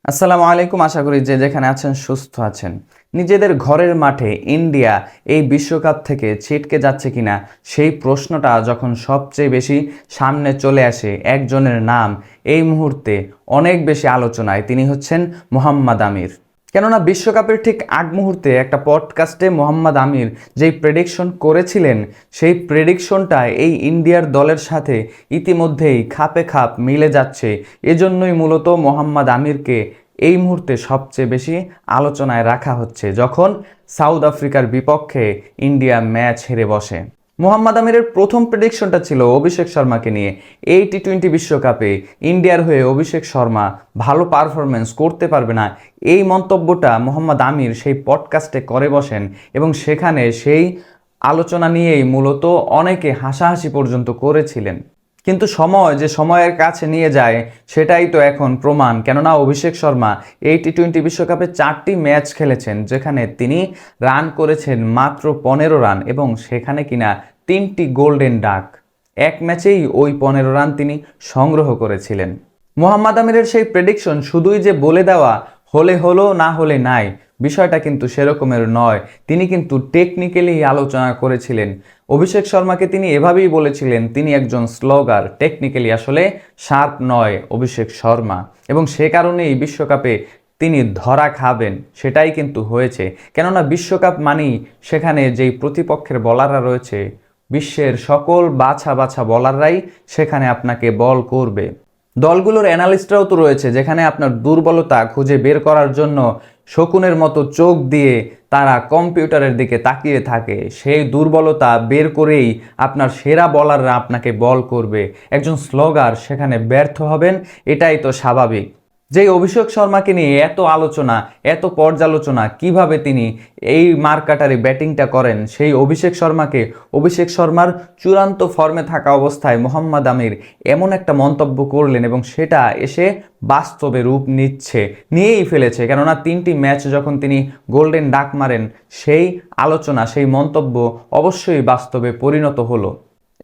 আসসালামু আলাইকুম। আশা করি যে যেখানে আছেন সুস্থ আছেন। নিজেদের ঘরের মাঠে ইন্ডিয়া এই বিশ্বকাপ থেকে ছিটকে যাচ্ছে কিনা সেই প্রশ্নটা যখন সবচেয়ে বেশি সামনে চলে আসে, একজনের নাম এই মুহূর্তে অনেক বেশি আলোচনায়। তিনি হচ্ছেন মোহাম্মদ আমির। কেননা বিশ্বকাপের ঠিক আগ মুহূর্তে একটা পডকাস্টে মোহাম্মদ আমির যেই প্রেডিকশন করেছিলেন, সেই প্রেডিকশনটা এই ইন্ডিয়ার দলের সাথে ইতিমধ্যেই খাপে খাপ মিলে যাচ্ছে। এজন্যই মূলত মোহাম্মদ আমিরকে এই মুহূর্তে সবচেয়ে বেশি আলোচনায় রাখা হচ্ছে, যখন সাউথ আফ্রিকার বিপক্ষে ইন্ডিয়া ম্যাচ হেরে বসে। মোহাম্মদ আমিরের প্রথম প্রেডিকশনটা ছিল অভিষেক শর্মাকে নিয়ে। এই টি-20 বিশ্বকাপে ইন্ডিয়ার হয়ে অভিষেক শর্মা ভালো পারফরমেন্স করতে পারবে না, এই মন্তব্যটা মোহাম্মদ আমির সেই পডকাস্টে করে বসেন এবং সেখানে সেই আলোচনা নিয়েই মূলত অনেকে হাসাহাসি পর্যন্ত করেছিলেন। কিন্তু সময় যে সময়ের কাছে নিয়ে যায় সেটাই তো এখন প্রমাণ। কেননা অভিষেক শর্মা এই টি-20 বিশ্বকাপে 4টি ম্যাচ খেলেছেন, যেখানে তিনি রান করেছেন মাত্র 15 রান এবং সেখানে কিনা 3টি গোল্ডেন ডাক। এক ম্যাচেই ওই 15 রান তিনি সংগ্রহ করেছিলেন। মোহাম্মদ আমিরের সেই প্রেডিকশন শুধুই যে বলে দেওয়া, হলে হলো না হলে নাই, বিষয়টা কিন্তু সেরকমের নয়। তিনি কিন্তু টেকনিক্যালি আলোচনা করেছিলেন। অভিষেক শর্মাকে তিনি এভাবেই বলেছিলেন, তিনি একজন স্লোগার, টেকনিক্যালি আসলে শার্প নয় অভিষেক শর্মা, এবং সে কারণেই বিশ্বকাপে তিনি ধরা খাবেন। সেটাই কিন্তু হয়েছে। কেননা বিশ্বকাপ মানেই সেখানে যেই প্রতিপক্ষের বলাররা রয়েছে, বিশ্বের সকল বাছা বাছা বলাররাই সেখানে আপনাকে বল করবে। দলগুলোর অ্যানালিস্টরাও তো রয়েছে, যেখানে আপনার দুর্বলতা খুঁজে বের করার জন্য শকুনের মতো চোখ দিয়ে তারা কম্পিউটারের দিকে তাকিয়ে থাকে। সেই দুর্বলতা বের করেই আপনার সেরা বলাররা আপনাকে বল করবে। একজন স্লোগার সেখানে ব্যর্থ হবেন, এটাই তো স্বাভাবিক। যেই অভিষেক শর্মাকে নিয়ে এত আলোচনা, এত পর্যালোচনা, কিভাবে তিনি এই মারকাটারি ব্যাটিংটা করেন, সেই অভিষেক শর্মার চূড়ান্ত ফর্মে থাকা অবস্থায় মোহাম্মদ আমির এমন একটা মন্তব্য করলেন এবং সেটা এসে বাস্তবে রূপ নিয়েই ফেলেছে। কেননা 3টি ম্যাচ যখন তিনি গোল্ডেন ডাক মারেন, সেই আলোচনা, সেই মন্তব্য অবশ্যই বাস্তবে পরিণত হলো।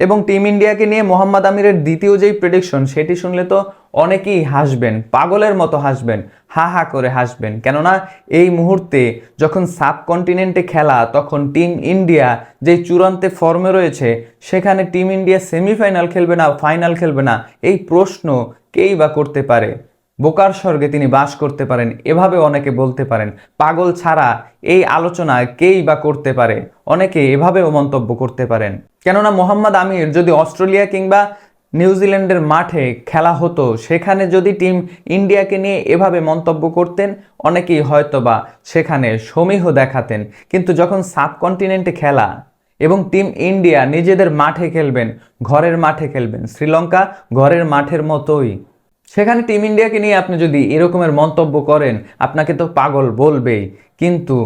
এবং টিম ইন্ডিয়াকে নিয়ে মোহাম্মদ আমিরের দ্বিতীয় যেই প্রেডিকশন, সেটি শুনলে তো অনেকেই হাসবেন, পাগলের মতো হাসবেন, হা হা করে হাসবেন। কেননা এই মুহূর্তে যখন সাবকন্টিনেন্টে খেলা, তখন টিম ইন্ডিয়া যেই চূড়ান্তে ফর্মে রয়েছে, সেখানে টিম ইন্ডিয়া সেমিফাইনাল খেলবে না, ফাইনাল খেলবে না, এই প্রশ্ন কেই বা করতে পারে? বোকার স্বর্গে তিনি বাস করতে পারেন, এভাবে অনেকে বলতে পারেন। পাগল ছাড়া এই আলোচনা কেই বা করতে পারে? অনেকে এভাবেও মন্তব্য করতে পারেন। কেননা মোহাম্মদ আমির যদি অস্ট্রেলিয়া কিংবা নিউজিল্যান্ডের মাঠে খেলা হতো, সেখানে যদি টিম ইন্ডিয়াকে নিয়ে এভাবে মন্তব্য করতেন, অনেকেই হয়তোবা সেখানে সমীহ দেখাতেন। কিন্তু যখন সাবকন্টিনেন্টে খেলা এবং টিম ইন্ডিয়া নিজেদের মাঠে খেলবেন, ঘরের মাঠে খেলবেন, শ্রীলঙ্কা ঘরের মাঠের মতোই, সেখানে টিম ইন্ডিয়াকে নিয়ে আপনি যদি এরকমের মন্তব্য করেন, আপনাকে তো পাগল বলবেই। কিন্তু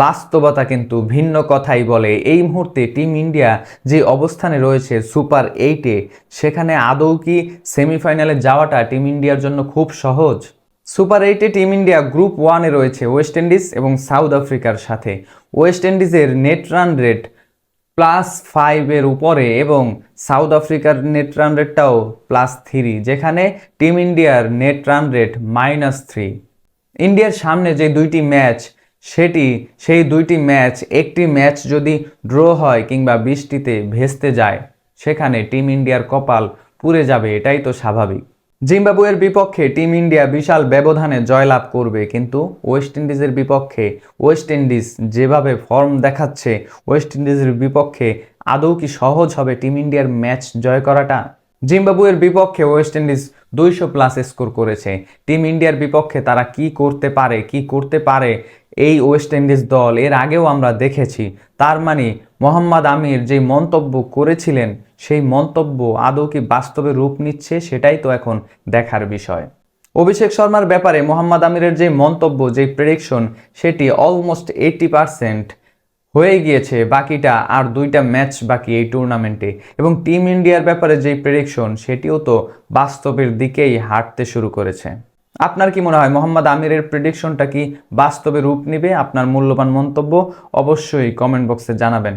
বাস্তবতা কিন্তু ভিন্ন কথাই বলে। এই মুহূর্তে টিম ইন্ডিয়া যে অবস্থানে রয়েছে সুপার 8-এ, সেখানে আদৌ কি সেমিফাইনালে যাওয়াটা টিম ইন্ডিয়ার জন্য খুব সহজ? সুপার 8-এ টিম ইন্ডিয়া গ্রুপ 1-এ রয়েছে ওয়েস্ট ইন্ডিজ এবং সাউথ আফ্রিকার সাথে। ওয়েস্ট ইন্ডিজের নেট রান রেট +5 উপরে এবং সাউথ আফ্রিকার নেট রান রেটটাও +3, যেখানে টিম ইন্ডিয়ার নেট রান রেট -3। ইন্ডিয়ার সামনে যে 2টি ম্যাচ, সেই 2টি ম্যাচ, একটি ম্যাচ যদি ড্র হয় কিংবা বৃষ্টিতে ভেস্তে যায়, সেখানে টিম ইন্ডিয়ার কপাল পুড়ে যাবে, এটাই তো স্বাভাবিক। জিম্বাবুয়ের বিপক্ষে টিম ইন্ডিয়া বিশাল ব্যবধানে জয়লাভ করবে, কিন্তু ওয়েস্ট ইন্ডিজের বিপক্ষে ওয়েস্ট ইন্ডিজ যেভাবে ফর্ম দেখাচ্ছে, ওয়েস্ট ইন্ডিজের বিপক্ষে আদৌ কি সহজ হবে টিম ইন্ডিয়ার ম্যাচ জয় করাটা? জিম্বাবুয়ের বিপক্ষে ওয়েস্ট ইন্ডিজ 200+ স্কোর করেছে। টিম ইন্ডিয়ার বিপক্ষে তারা কি করতে পারে এই ওয়েস্ট ইন্ডিজ দল এর আগেও আমরা দেখেছি। তার মানে মোহাম্মদ আমির যে মন্তব্য করেছিলেন, সেই মন্তব্য আদৌ কি বাস্তবে রূপ নিচ্ছে, সেটাই তো এখন দেখার বিষয়। অভিষেক শর্মার ব্যাপারে মোহাম্মদ আমিরের যে মন্তব্য, যে প্রেডিকশন, সেটি অলমোস্ট 80% হয়ে গিয়েছে। বাকিটা আর 2টা ম্যাচ বাকি এই টুর্নামেন্টে। এবং টিম ইন্ডিয়ার ব্যাপারে যে প্রেডিকশন, সেটিও তো বাস্তবের দিকেই হাঁটতে শুরু করেছে। আপনার কি মনে হয় মোহাম্মদ আমিরের প্রেডিকশনটা কি বাস্তবে রূপ নেবে? আপনার মূল্যবান মন্তব্য অবশ্যই কমেন্ট বক্সে জানাবেন।